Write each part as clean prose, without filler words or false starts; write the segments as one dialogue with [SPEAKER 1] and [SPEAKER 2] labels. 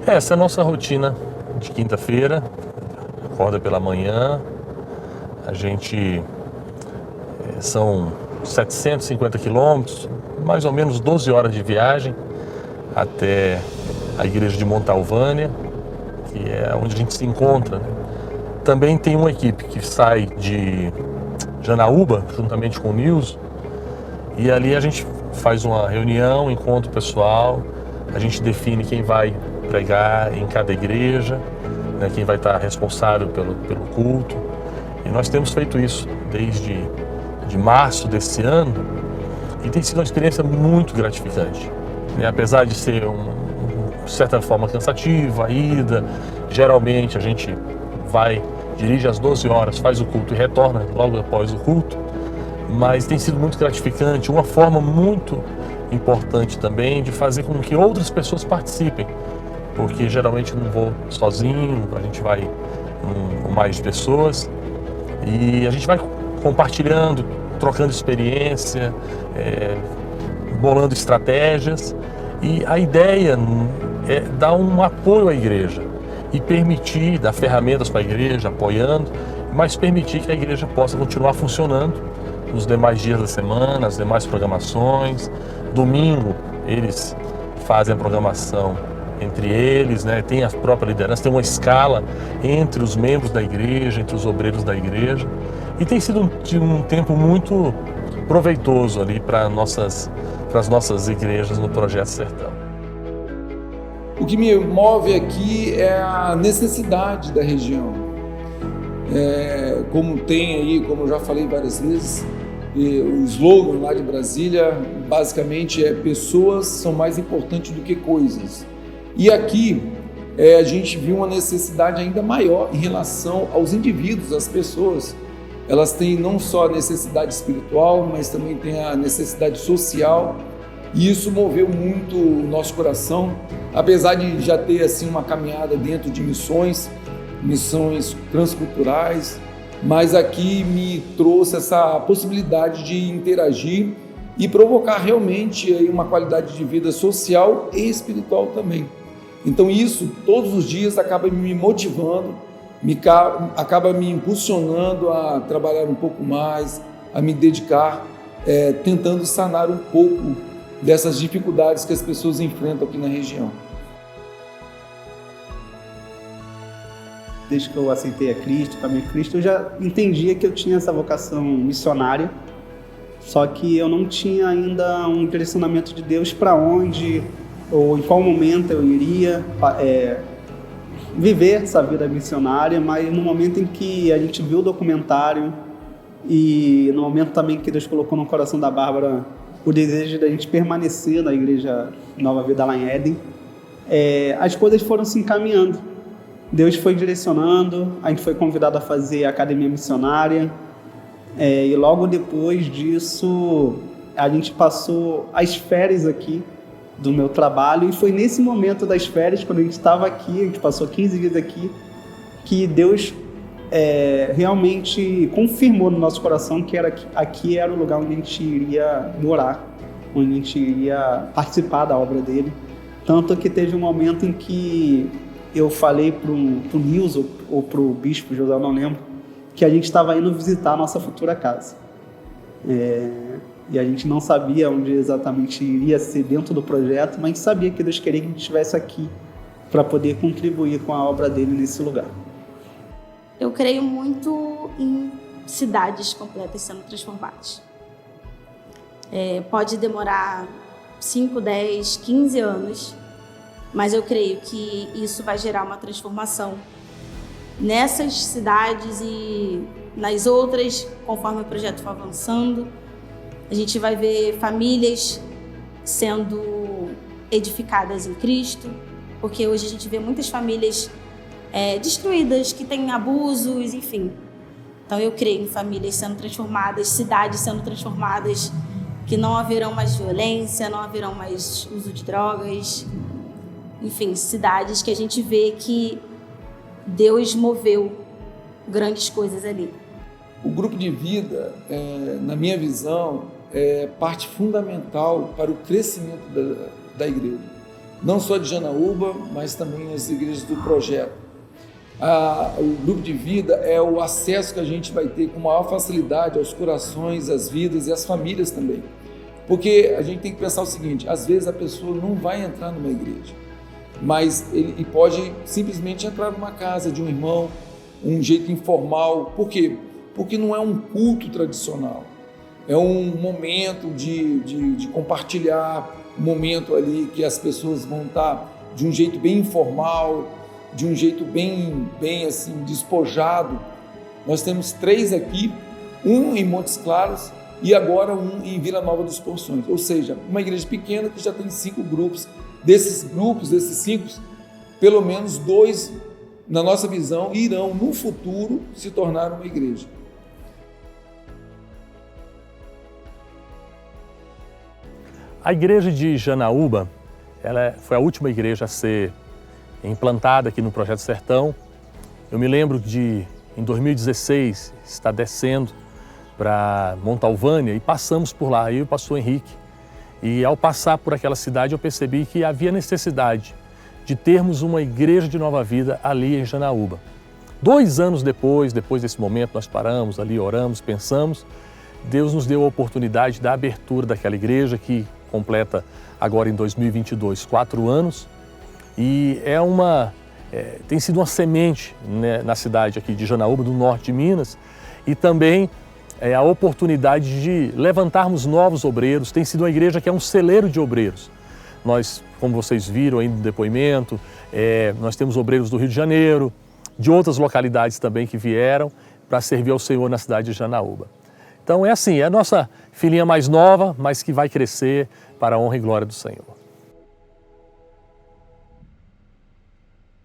[SPEAKER 1] Essa é a nossa rotina de quinta-feira. Acorda pela manhã, a gente são 750 quilômetros, mais ou menos 12 horas de viagem até a igreja de Montalvânia, que é onde a gente se encontra, né? Também tem uma equipe que sai de Janaúba, juntamente com o Nilson, e ali a gente faz uma reunião, encontra o pessoal, a gente define quem vai pregar em cada igreja, né, quem vai estar responsável pelo culto. E nós temos feito isso desde de março desse ano e tem sido uma experiência muito gratificante, né? Apesar de ser de certa forma cansativa a ida, geralmente a gente dirige às 12 horas, faz o culto e retorna logo após o culto, mas tem sido muito gratificante, uma forma muito importante também de fazer com que outras pessoas participem, porque geralmente eu não vou sozinho, a gente vai com mais pessoas e a gente vai compartilhando, trocando experiência, bolando estratégias, e a ideia é dar um apoio à igreja e permitir, dar ferramentas para a igreja, apoiando, mas permitir que a igreja possa continuar funcionando nos demais dias da semana, as demais programações. Domingo eles fazem a programação entre eles, né? Tem a própria liderança, tem uma escala entre os membros da igreja, entre os obreiros da igreja, e tem sido um tempo muito proveitoso ali para as nossas igrejas no Projeto Sertão.
[SPEAKER 2] O que me move aqui é a necessidade da região. Como tem aí, como eu já falei várias vezes, o slogan lá de Brasília basicamente é: pessoas são mais importantes do que coisas. E aqui a gente viu uma necessidade ainda maior em relação aos indivíduos, às pessoas. Elas têm não só a necessidade espiritual, mas também têm a necessidade social, e isso moveu muito o nosso coração, apesar de já ter assim uma caminhada dentro de missões transculturais, mas aqui me trouxe essa possibilidade de interagir e provocar realmente aí uma qualidade de vida social e espiritual também. Então isso todos os dias acaba me motivando, acaba me impulsionando a trabalhar um pouco mais, a me dedicar, tentando sanar um pouco dessas dificuldades que as pessoas enfrentam aqui na região.
[SPEAKER 3] Desde que eu aceitei a Cristo, caminhei a Cristo, eu já entendia que eu tinha essa vocação missionária, só que eu não tinha ainda um direcionamento de Deus para onde ou em qual momento eu iria viver essa vida missionária, mas no momento em que a gente viu o documentário e no momento também que Deus colocou no coração da Bárbara o desejo da gente permanecer na Igreja Nova Vida lá em Éden, as coisas foram se encaminhando. Deus foi direcionando, a gente foi convidado a fazer a academia missionária, e logo depois disso a gente passou as férias aqui do meu trabalho, e foi nesse momento das férias, quando a gente estava aqui, a gente passou 15 dias aqui, que Deus realmente confirmou no nosso coração que aqui era o lugar onde a gente iria morar, onde a gente iria participar da obra dele. Tanto que teve um momento em que eu falei para o Nilson ou para o bispo José, eu não lembro, que a gente estava indo visitar a nossa futura casa. E a gente não sabia onde exatamente iria ser dentro do projeto, mas sabia que Deus queria que a gente estivesse aqui para poder contribuir com a obra dele nesse lugar.
[SPEAKER 4] Eu creio muito em cidades completas sendo transformadas. Pode demorar 5, 10, 15 anos, mas eu creio que isso vai gerar uma transformação nessas cidades e nas outras, conforme o projeto for avançando. A gente vai ver famílias sendo edificadas em Cristo, porque hoje a gente vê muitas famílias destruídas, que têm abusos, enfim. Então eu creio em famílias sendo transformadas, cidades sendo transformadas, que não haverão mais violência, não haverão mais uso de drogas. Enfim, cidades que a gente vê que Deus moveu grandes coisas ali.
[SPEAKER 2] O grupo de vida, na minha visão, é parte fundamental para o crescimento da igreja. não só de Janaúba, mas também as igrejas do projeto. O grupo de vida é o acesso que a gente vai ter com maior facilidade aos corações, às vidas e às famílias também. Porque a gente tem que pensar o seguinte, às vezes a pessoa não vai entrar numa igreja, mas ele pode simplesmente entrar numa casa de um irmão, um jeito informal. Por quê? Porque não é um culto tradicional, é um momento de compartilhar, um momento ali que as pessoas vão estar de um jeito bem informal, de um jeito bem assim, despojado. Nós temos 3 aqui, um em Montes Claros e agora um em Vila Nova dos Porções, ou seja, uma igreja pequena que já tem 5 grupos. Desses 5, pelo menos 2, na nossa visão, irão no futuro se tornar uma igreja.
[SPEAKER 1] A igreja de Janaúba, ela foi a última igreja a ser implantada aqui no Projeto Sertão. Eu me lembro de, em 2016, estar descendo para Montalvânia e passamos por lá, eu e o pastor Henrique. E ao passar por aquela cidade eu percebi que havia necessidade de termos uma igreja de nova vida ali em Janaúba. 2 anos depois desse momento, nós paramos ali, oramos, pensamos. Deus nos deu a oportunidade da abertura daquela igreja que completa agora em 2022 4 anos. E tem sido uma semente, né, na cidade aqui de Janaúba, do norte de Minas, e também a oportunidade de levantarmos novos obreiros. Tem sido uma igreja que é um celeiro de obreiros. Nós, como vocês viram aí no depoimento, nós temos obreiros do Rio de Janeiro, de outras localidades também que vieram para servir ao Senhor na cidade de Janaúba. Então é assim, é a nossa filhinha mais nova, mas que vai crescer para a honra e glória do Senhor.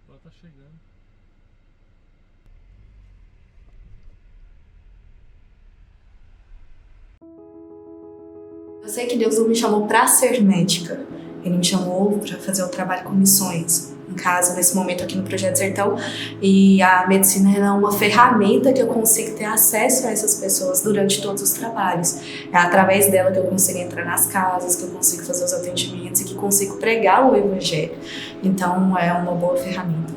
[SPEAKER 1] Ela está chegando.
[SPEAKER 5] Eu sei que Deus não me chamou para ser médica, Ele me chamou para fazer o trabalho com missões. No caso, nesse momento aqui no Projeto Sertão, e a medicina é uma ferramenta que eu consigo ter acesso a essas pessoas durante todos os trabalhos. É através dela que eu consigo entrar nas casas, que eu consigo fazer os atendimentos e que consigo pregar o Evangelho. Então, é uma boa ferramenta.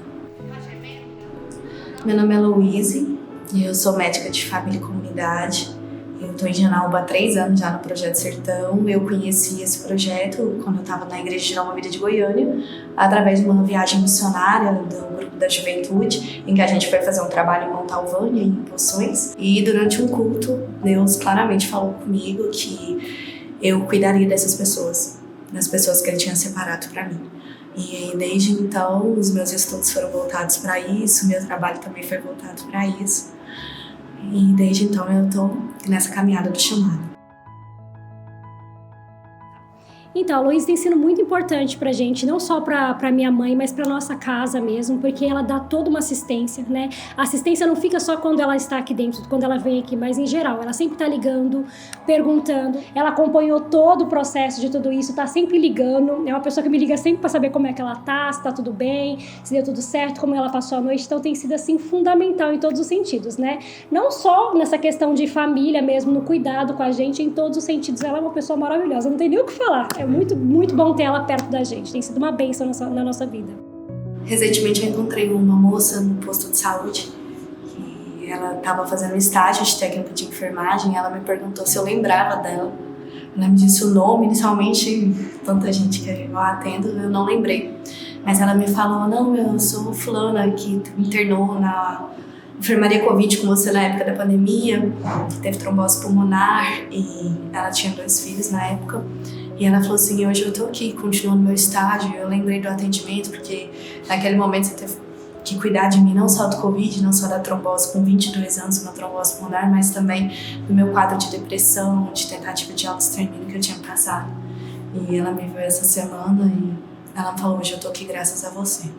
[SPEAKER 5] Meu nome é Louise e eu sou médica de família e comunidade. Eu estou em Janaúba há 3 anos já no Projeto Sertão. Eu conheci esse projeto quando eu estava na Igreja de Nova Vida de Goiânia, através de uma viagem missionária do Grupo da Juventude, em que a gente foi fazer um trabalho em Montalvânia, em Poções. E durante um culto, Deus claramente falou comigo que eu cuidaria dessas pessoas, das pessoas que Ele tinha separado para mim. E desde então, os meus estudos foram voltados para isso, meu trabalho também foi voltado para isso. E desde então eu estou nessa caminhada do chamado.
[SPEAKER 6] Então, a Luísa tem sido muito importante pra gente, não só pra minha mãe, mas pra nossa casa mesmo, porque ela dá toda uma assistência, né? A assistência não fica só quando ela está aqui dentro, quando ela vem aqui, mas em geral, ela sempre tá ligando, perguntando, ela acompanhou todo o processo de tudo isso, tá sempre ligando, é uma pessoa que me liga sempre pra saber como é que ela tá, se tá tudo bem, se deu tudo certo, como ela passou a noite, então tem sido assim fundamental em todos os sentidos, né? Não só nessa questão de família mesmo, no cuidado com a gente, em todos os sentidos, ela é uma pessoa maravilhosa, não tem nem o que falar. É muito, muito bom ter ela perto da gente. Tem sido uma bênção na nossa vida. Recentemente
[SPEAKER 5] eu encontrei uma moça no posto de saúde e ela estava fazendo estágio de técnica de enfermagem. Ela me perguntou se eu lembrava dela. Ela me disse o nome. Inicialmente, tanta gente que eu atendo, eu não lembrei. Mas ela me falou, não, eu sou fulana que internou na enfermaria Covid com você na época da pandemia, teve trombose pulmonar e ela tinha 2 filhos na época. E ela falou assim, hoje eu tô aqui, continuando meu estágio, eu lembrei do atendimento, porque naquele momento você teve que cuidar de mim, não só do Covid, não só da trombose com 22 anos, uma trombose pulmonar, mas também do meu quadro de depressão, de tentativa de autoextermínio que eu tinha passado. E ela me viu essa semana e ela me falou, hoje eu tô aqui graças a você.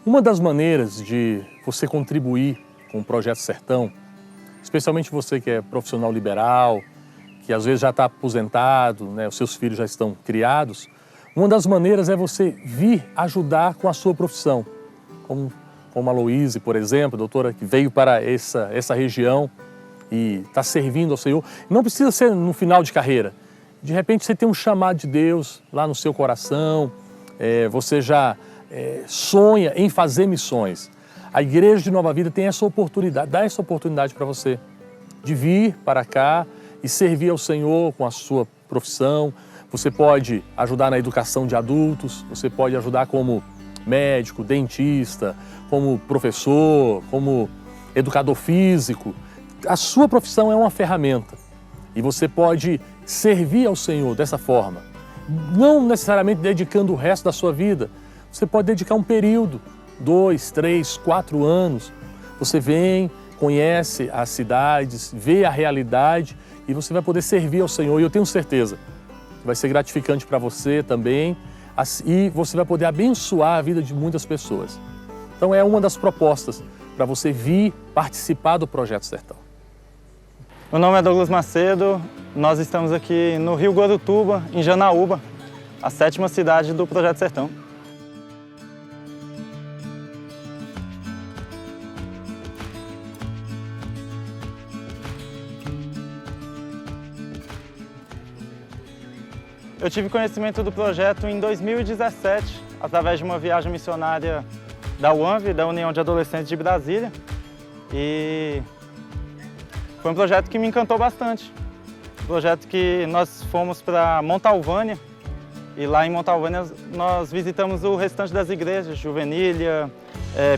[SPEAKER 1] Uma das maneiras de você contribuir com o Projeto Sertão, especialmente você que é profissional liberal, que às vezes já está aposentado, né, os seus filhos já estão criados, Uma das maneiras é você vir ajudar com a sua profissão, como a Aloíse, por exemplo, doutora, que veio para essa região e está servindo ao Senhor. Não precisa ser no final de carreira. De repente você tem um chamado de Deus lá no seu coração, você já sonha em fazer missões. A Igreja de Nova Vida tem essa oportunidade, dá essa oportunidade para você de vir para cá e servir ao Senhor com a sua profissão. Você pode ajudar na educação de adultos, você pode ajudar como médico, dentista, como professor, como educador físico. A sua profissão é uma ferramenta e você pode servir ao Senhor dessa forma. Não necessariamente dedicando o resto da sua vida. Você pode dedicar um período, 2, 3, 4 anos. Você vem, conhece as cidades, vê a realidade e você vai poder servir ao Senhor. E eu tenho certeza que vai ser gratificante para você também e você vai poder abençoar a vida de muitas pessoas. Então é uma das propostas para você vir participar do Projeto Sertão.
[SPEAKER 7] Meu nome é Douglas Macedo, nós estamos aqui no Rio Guaratuba, em Janaúba, a 7ª cidade do Projeto Sertão. Eu tive conhecimento do projeto em 2017, através de uma viagem missionária da UANV, da União de Adolescentes de Brasília. E foi um projeto que me encantou bastante. Um projeto que nós fomos para Montalvânia, e lá em Montalvânia nós visitamos o restante das igrejas, Juvenília,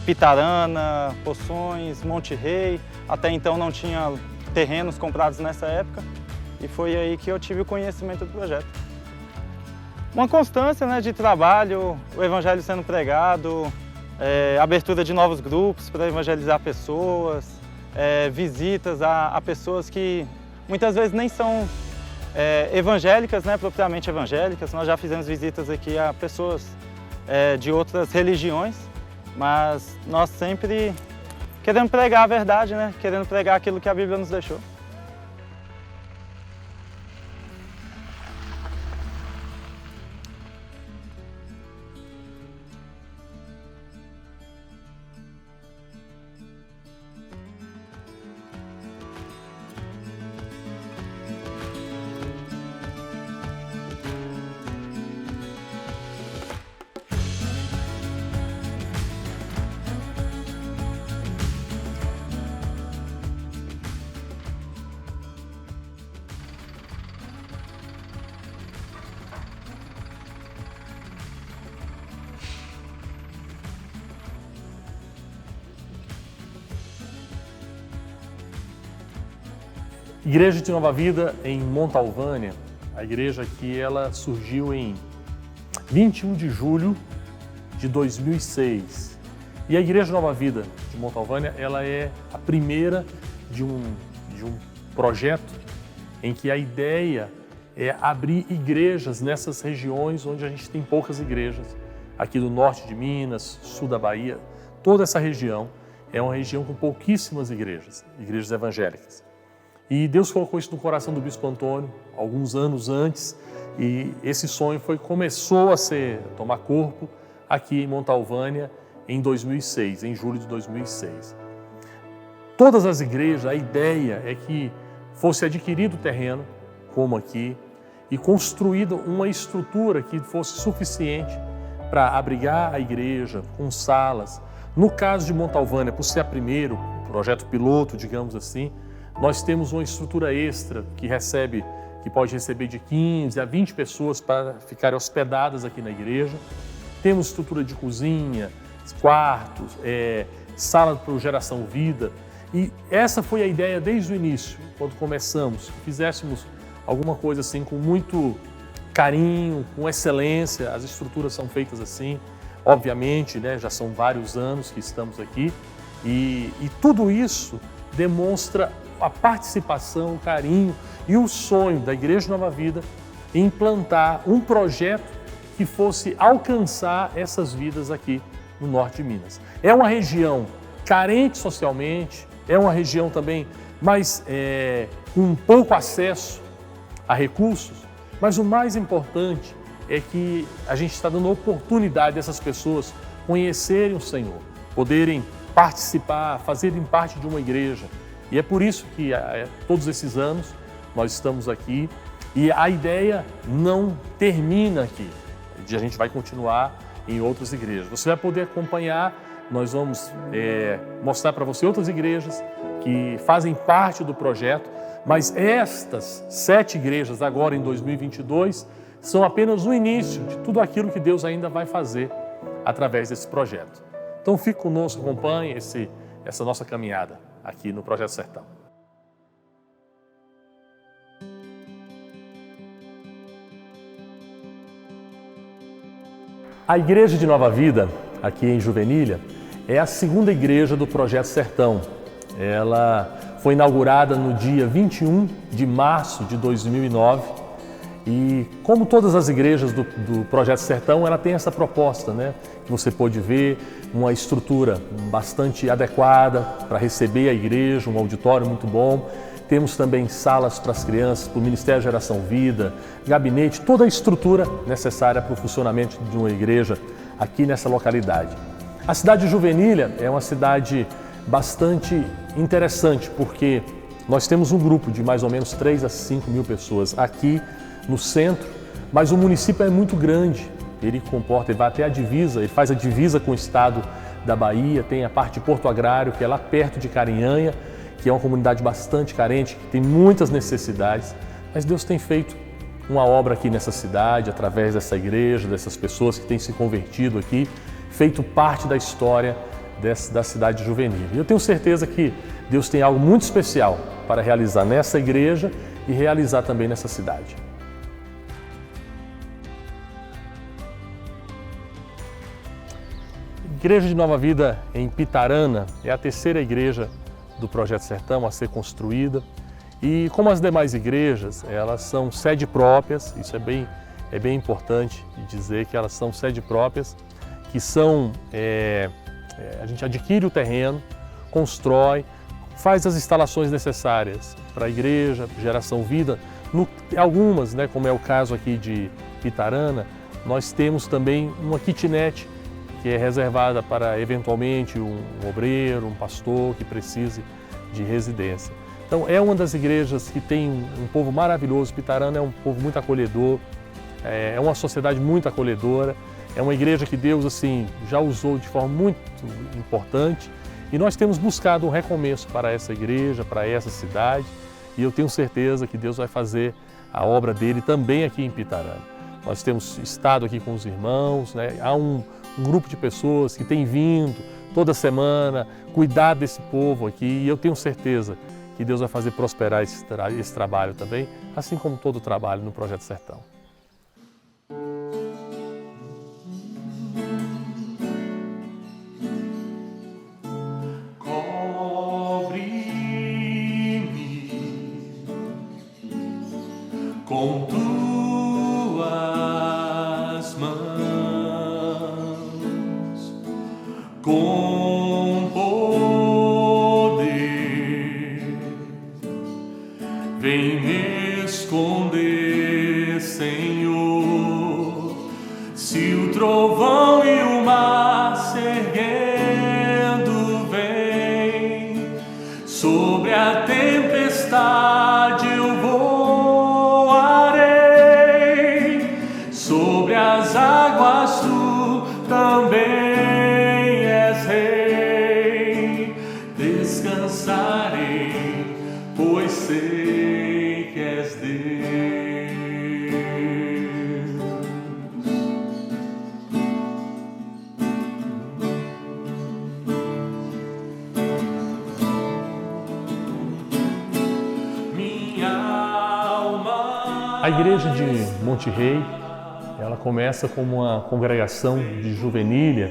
[SPEAKER 7] Pitarana, Poções, Monte Rei. Até então não tinha terrenos comprados nessa época, e foi aí que eu tive o conhecimento do projeto. Uma constância, né, de trabalho, o evangelho sendo pregado, abertura de novos grupos para evangelizar pessoas, visitas a pessoas que muitas vezes nem são evangélicas, né, propriamente evangélicas. Nós já fizemos visitas aqui a pessoas de outras religiões, mas nós sempre querendo pregar a verdade, né, querendo pregar aquilo que a Bíblia nos deixou.
[SPEAKER 1] Igreja de Nova Vida em Montalvânia, a igreja aqui ela surgiu em 21 de julho de 2006. E a Igreja Nova Vida de Montalvânia ela é a primeira de um projeto em que a ideia é abrir igrejas nessas regiões onde a gente tem poucas igrejas. Aqui do norte de Minas, sul da Bahia, toda essa região é uma região com pouquíssimas igrejas evangélicas. E Deus colocou isso no coração do Bispo Antônio alguns anos antes e esse sonho começou a tomar corpo aqui em Montalvânia em 2006, em julho de 2006. Todas as igrejas, a ideia é que fosse adquirido terreno, como aqui, e construída uma estrutura que fosse suficiente para abrigar a igreja com salas. No caso de Montalvânia, por ser a primeiro projeto piloto, digamos assim, nós temos uma estrutura extra que pode receber de 15 a 20 pessoas para ficarem hospedadas aqui na igreja. Temos estrutura de cozinha, quartos, sala para geração vida. E essa foi a ideia desde o início, quando começamos, que fizéssemos alguma coisa assim com muito carinho, com excelência. As estruturas são feitas assim, obviamente, né, já são vários anos que estamos aqui. E tudo isso demonstra a participação, o carinho e o sonho da Igreja Nova Vida em implantar um projeto que fosse alcançar essas vidas aqui no norte de Minas. É uma região carente socialmente, é uma região também mais com pouco acesso a recursos, mas o mais importante é que a gente está dando oportunidade dessas pessoas conhecerem o Senhor, poderem participar, fazerem parte de uma igreja. E é por isso que todos esses anos nós estamos aqui e a ideia não termina aqui. A gente vai continuar em outras igrejas. Você vai poder acompanhar, nós vamos mostrar para você outras igrejas que fazem parte do projeto, mas estas 7 igrejas agora em 2022 são apenas o início de tudo aquilo que Deus ainda vai fazer através desse projeto. Então fique conosco, acompanhe essa nossa caminhada aqui no Projeto Sertão. A Igreja de Nova Vida, aqui em Juvenília, é a segunda igreja do Projeto Sertão. Ela foi inaugurada no dia 21 de março de 2009 e, como todas as igrejas do Projeto Sertão, ela tem essa proposta, né? Que você pode ver, uma estrutura bastante adequada para receber a igreja, um auditório muito bom. Temos também salas para as crianças, para o Ministério Geração Vida, gabinete, toda a estrutura necessária para o funcionamento de uma igreja aqui nessa localidade. A cidade de Juvenília é uma cidade bastante interessante, porque nós temos um grupo de mais ou menos 3 a 5 mil pessoas aqui no centro, mas o município é muito grande. Ele vai até a divisa, ele faz a divisa com o estado da Bahia, tem a parte de Porto Agrário, que é lá perto de Carinhanha, que é uma comunidade bastante carente, que tem muitas necessidades, mas Deus tem feito uma obra aqui nessa cidade, através dessa igreja, dessas pessoas que têm se convertido aqui, feito parte da história da cidade de Juvenília. E eu tenho certeza que Deus tem algo muito especial para realizar nessa igreja e realizar também nessa cidade. A Igreja de Nova Vida em Pitarana é a terceira igreja do Projeto Sertão a ser construída e, como as demais igrejas, elas são sede próprias. Isso é bem importante dizer que elas são sede próprias, que são, a gente adquire o terreno, constrói, faz as instalações necessárias para a igreja, Geração Vida. Algumas, né, como é o caso aqui de Pitarana, nós temos também uma kitnet que é reservada para, eventualmente, um obreiro, um pastor que precise de residência. Então, é uma das igrejas que tem um povo maravilhoso. Pitarana é um povo muito acolhedor, é uma sociedade muito acolhedora, é uma igreja que Deus assim, já usou de forma muito importante e nós temos buscado um recomeço para essa igreja, para essa cidade, e eu tenho certeza que Deus vai fazer a obra dele também aqui em Pitarana. Nós temos estado aqui com os irmãos, né? Há um grupo de pessoas que tem vindo toda semana cuidar desse povo aqui e eu tenho certeza que Deus vai fazer prosperar esse trabalho também, assim como todo o trabalho no Projeto Sertão.
[SPEAKER 8] Com tuas mãos, com poder, vem me esconder, Senhor. Se o trovão e o mar se erguendo vem, sobre a tempestade eu vou. Sobre as águas tu também és rei, descansarei, pois sei que és Deus. Minha alma.
[SPEAKER 1] A igreja de Monte Rei, ela começa como uma congregação de Juvenília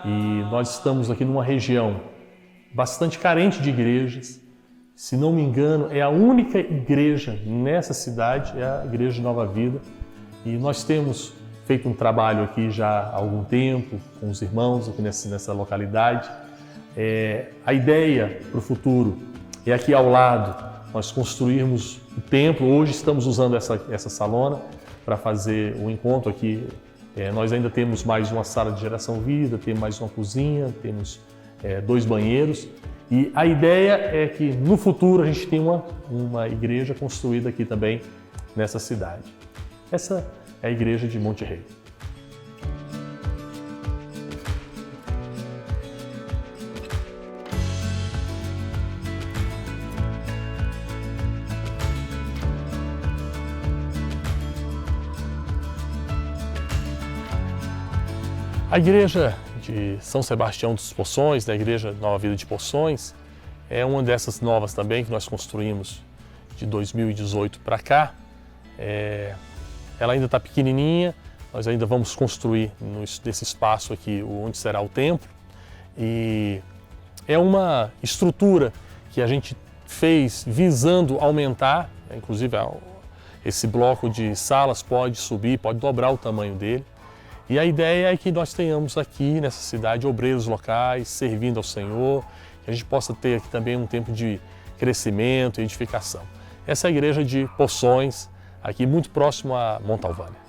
[SPEAKER 1] e nós estamos aqui numa região bastante carente de igrejas. Se não me engano, é a única igreja nessa cidade, é a Igreja de Nova Vida. E nós temos feito um trabalho aqui já há algum tempo com os irmãos aqui nessa localidade. A ideia para o futuro é aqui ao lado nós construirmos o templo. Hoje estamos usando essa salona para fazer o encontro aqui. Nós ainda temos mais uma sala de geração vida, temos mais uma cozinha, temos 2 banheiros. E a ideia é que no futuro a gente tenha uma igreja construída aqui também nessa cidade. Essa é a igreja de Monte Rei. A igreja de São Sebastião dos Poções, da Igreja Nova Vida de Poções, é uma dessas novas também que nós construímos de 2018 para cá. Ela ainda está pequenininha, nós ainda vamos construir nesse espaço aqui onde será o templo. E é uma estrutura que a gente fez visando aumentar, inclusive esse bloco de salas pode subir, pode dobrar o tamanho dele. E a ideia é que nós tenhamos aqui nessa cidade obreiros locais servindo ao Senhor, que a gente possa ter aqui também um tempo de crescimento e edificação. Essa é a igreja de Poções, aqui muito próximo a Montalvânia.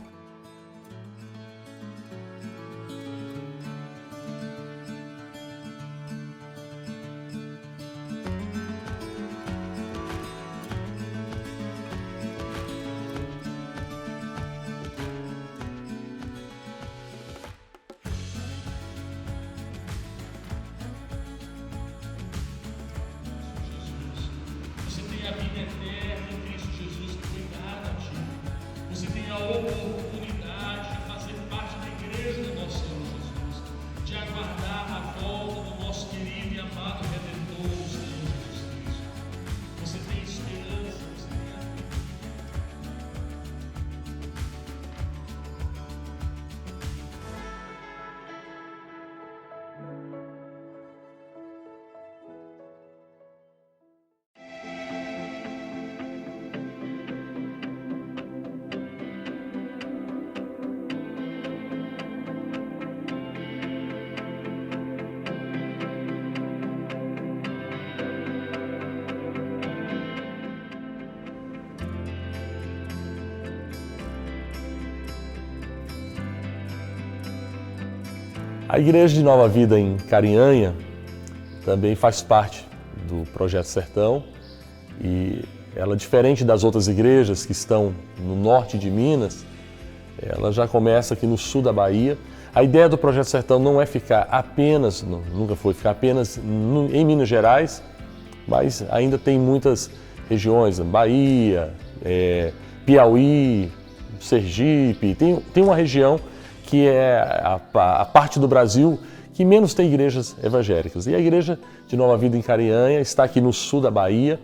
[SPEAKER 8] Você tem a vida eterna em Cristo Jesus que foi dada a ti. Você tem a oportunidade de fazer parte da igreja do nosso Senhor Jesus, de aguardar a volta do nosso querido e amado Redentor, o Senhor Jesus Cristo. Você tem esperança, você tem a vida.
[SPEAKER 1] A Igreja de Nova Vida em Carinhanha também faz parte do Projeto Sertão e ela, diferente das outras igrejas que estão no norte de Minas, ela já começa aqui no sul da Bahia. A ideia do Projeto Sertão não é ficar apenas, nunca foi ficar apenas em Minas Gerais, mas ainda tem muitas regiões, Bahia, Piauí, Sergipe, tem uma região que é a parte do Brasil que menos tem igrejas evangélicas. E a Igreja de Nova Vida em Carinhanha está aqui no sul da Bahia,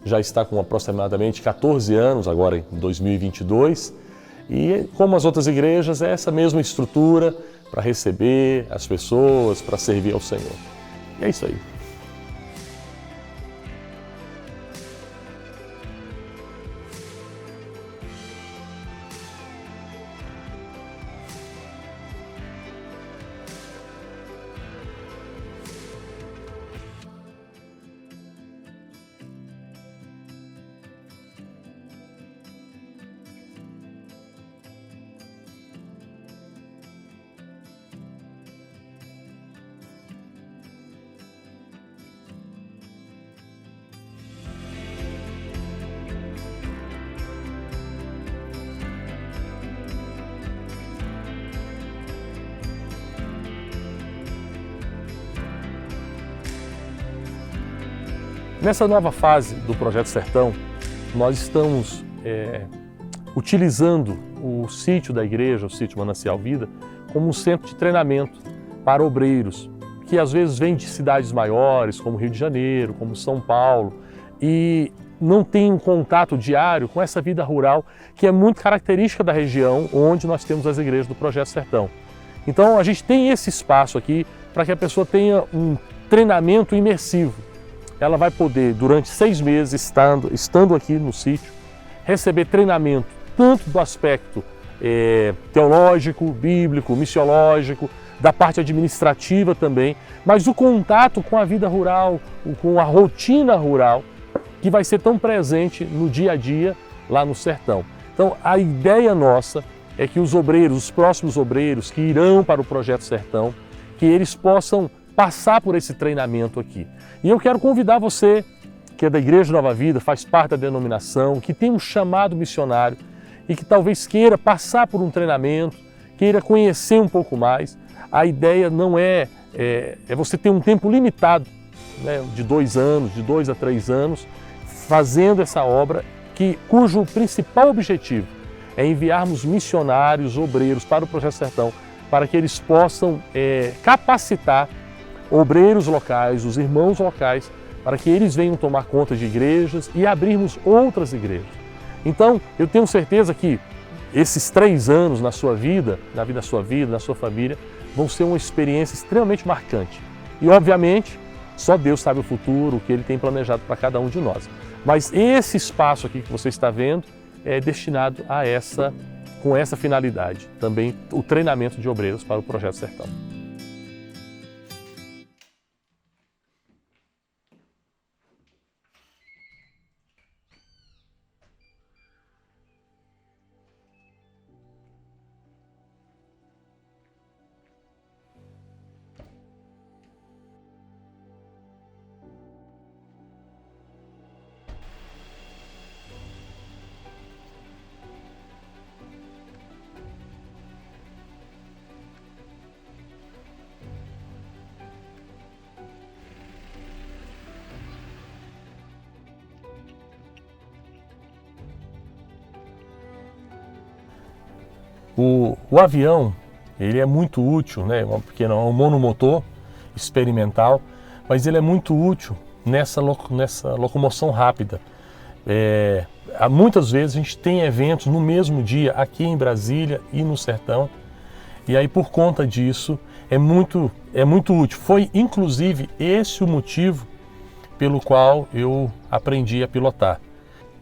[SPEAKER 1] já está com aproximadamente 14 anos, agora em 2022. E como as outras igrejas, é essa mesma estrutura para receber as pessoas, para servir ao Senhor. E é isso aí. Nessa nova fase do Projeto Sertão, nós estamos utilizando o sítio da igreja, o sítio Manancial Vida, como um centro de treinamento para obreiros, que às vezes vêm de cidades maiores, como Rio de Janeiro, como São Paulo, e não tem um contato diário com essa vida rural, que é muito característica da região onde nós temos as igrejas do Projeto Sertão. Então a gente tem esse espaço aqui para que a pessoa tenha um treinamento imersivo. Ela vai poder, durante 6 meses, estando aqui no sítio, receber treinamento tanto do aspecto teológico, bíblico, missiológico, da parte administrativa também, mas o contato com a vida rural, com a rotina rural, que vai ser tão presente no dia a dia lá no sertão. Então, a ideia nossa é que os obreiros, os próximos obreiros que irão para o Projeto Sertão, que eles possam passar por esse treinamento aqui. E eu quero convidar você, que é da Igreja Nova Vida, faz parte da denominação, que tem um chamado missionário e que talvez queira passar por um treinamento, queira conhecer um pouco mais. A ideia não é você ter um tempo limitado, né, de 2 anos, de 2 a 3 anos, fazendo essa obra, cujo principal objetivo é enviarmos missionários, obreiros para o Projeto Sertão, para que eles possam capacitar obreiros locais, os irmãos locais, para que eles venham tomar conta de igrejas e abrirmos outras igrejas. Então, eu tenho certeza que esses 3 anos na sua vida, na sua vida, na sua família, vão ser uma experiência extremamente marcante. E, obviamente, só Deus sabe o futuro, o que Ele tem planejado para cada um de nós. Mas esse espaço aqui que você está vendo é destinado a com essa finalidade, também o treinamento de obreiros para o Projeto Sertão. O avião, ele é muito útil, né? Porque é um monomotor experimental, mas ele é muito útil nessa locomoção rápida. Muitas vezes a gente tem eventos no mesmo dia aqui em Brasília e no Sertão, e aí por conta disso é muito útil. Foi inclusive esse o motivo pelo qual eu aprendi a pilotar.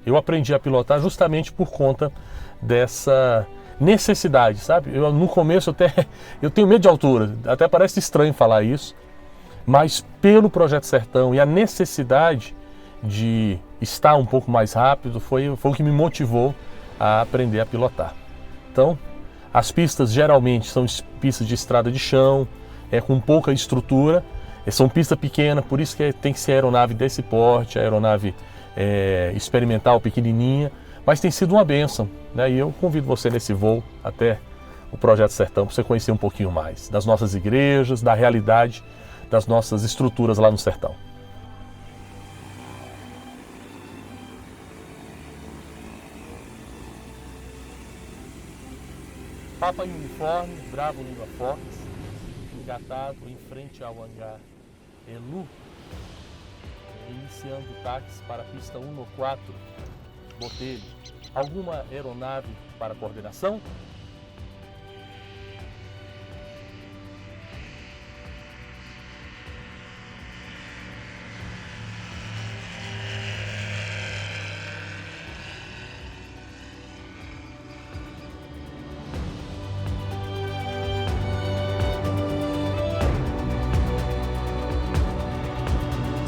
[SPEAKER 1] Eu aprendi a pilotar justamente por conta dessa necessidade, sabe? No começo eu tenho medo de altura, até parece estranho falar isso, mas pelo Projeto Sertão e a necessidade de estar um pouco mais rápido foi o que me motivou a aprender a pilotar. Então, as pistas geralmente são pistas de estrada de chão, com pouca estrutura, são pistas pequenas, por isso que tem que ser aeronave desse porte, aeronave experimental pequenininha, mas tem sido uma bênção, né? E eu convido você nesse voo até o Projeto Sertão para você conhecer um pouquinho mais das nossas igrejas, da realidade das nossas estruturas lá no Sertão. Papa em uniforme, Bravo Língua Forte, engatado em frente ao hangar Elu, iniciando o táxi para a pista 104, Botelho. Alguma aeronave para coordenação?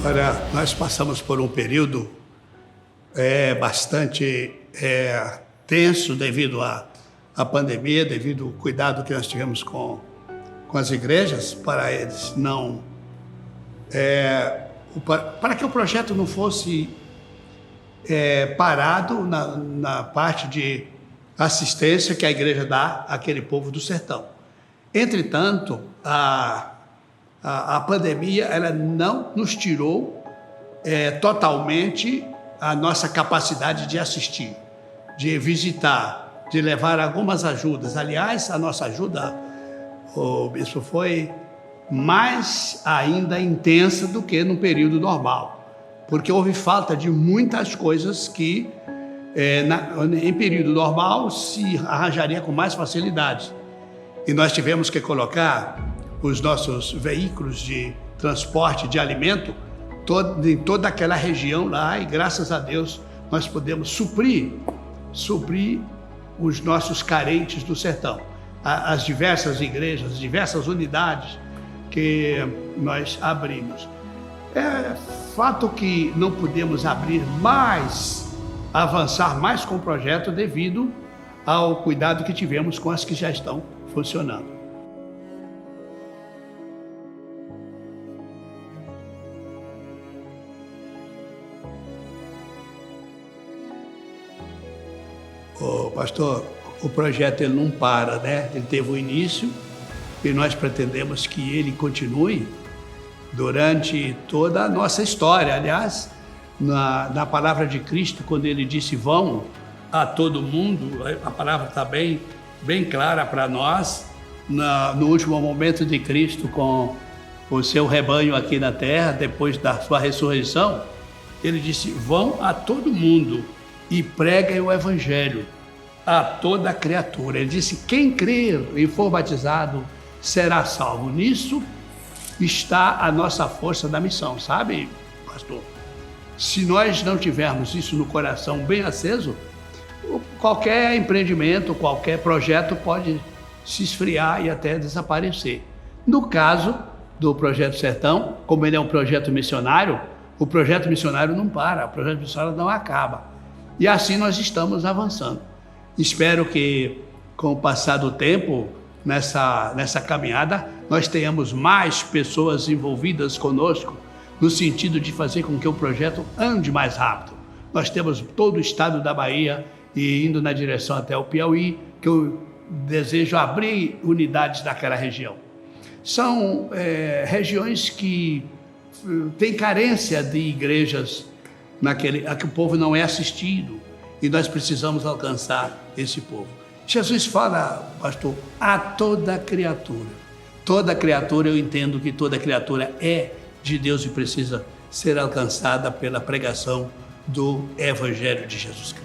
[SPEAKER 9] Olha, nós passamos por um período bastante tenso devido à pandemia, devido ao cuidado que nós tivemos com as igrejas, para eles não... para que o projeto não fosse parado na parte de assistência que a igreja dá àquele povo do sertão. Entretanto, a pandemia ela não nos tirou totalmente a nossa capacidade de assistir, de visitar, de levar algumas ajudas. Aliás, a nossa ajuda, o bispo, foi mais ainda intensa do que no período normal, porque houve falta de muitas coisas que em período normal se arranjaria com mais facilidade. E nós tivemos que colocar os nossos veículos de transporte de alimento em toda aquela região lá, e graças a Deus nós podemos suprir os nossos carentes do sertão. As diversas igrejas, as diversas unidades que nós abrimos. É fato que não podemos abrir mais avançar mais com o projeto devido ao cuidado que tivemos com as que já estão funcionando. Pastor, o projeto ele não para, né? Ele teve o início e nós pretendemos que ele continue durante toda a nossa história. Aliás, na palavra de Cristo, quando ele disse vão a todo mundo, a palavra está bem clara para nós. No último momento de Cristo com o seu rebanho aqui na terra, depois da sua ressurreição, ele disse, vão a todo mundo e preguem o evangelho a toda criatura. Ele disse, quem crer e for batizado será salvo. Nisso está a nossa força da missão, sabe, pastor? Se nós não tivermos isso no coração bem aceso, qualquer empreendimento, qualquer projeto pode se esfriar e até desaparecer. No caso do Projeto Sertão, como ele é um projeto missionário, o projeto missionário não para, o projeto missionário não acaba. E assim nós estamos avançando. Espero que, com o passar do tempo, nessa caminhada, nós tenhamos mais pessoas envolvidas conosco, no sentido de fazer com que o projeto ande mais rápido. Nós temos todo o estado da Bahia e indo na direção até o Piauí, que eu desejo abrir unidades naquela região. São regiões que têm carência de igrejas, a que o povo não é assistido, e nós precisamos alcançar esse povo. Jesus fala, pastor, a toda criatura. Toda criatura, eu entendo que toda criatura é de Deus e precisa ser alcançada pela pregação do Evangelho de Jesus Cristo.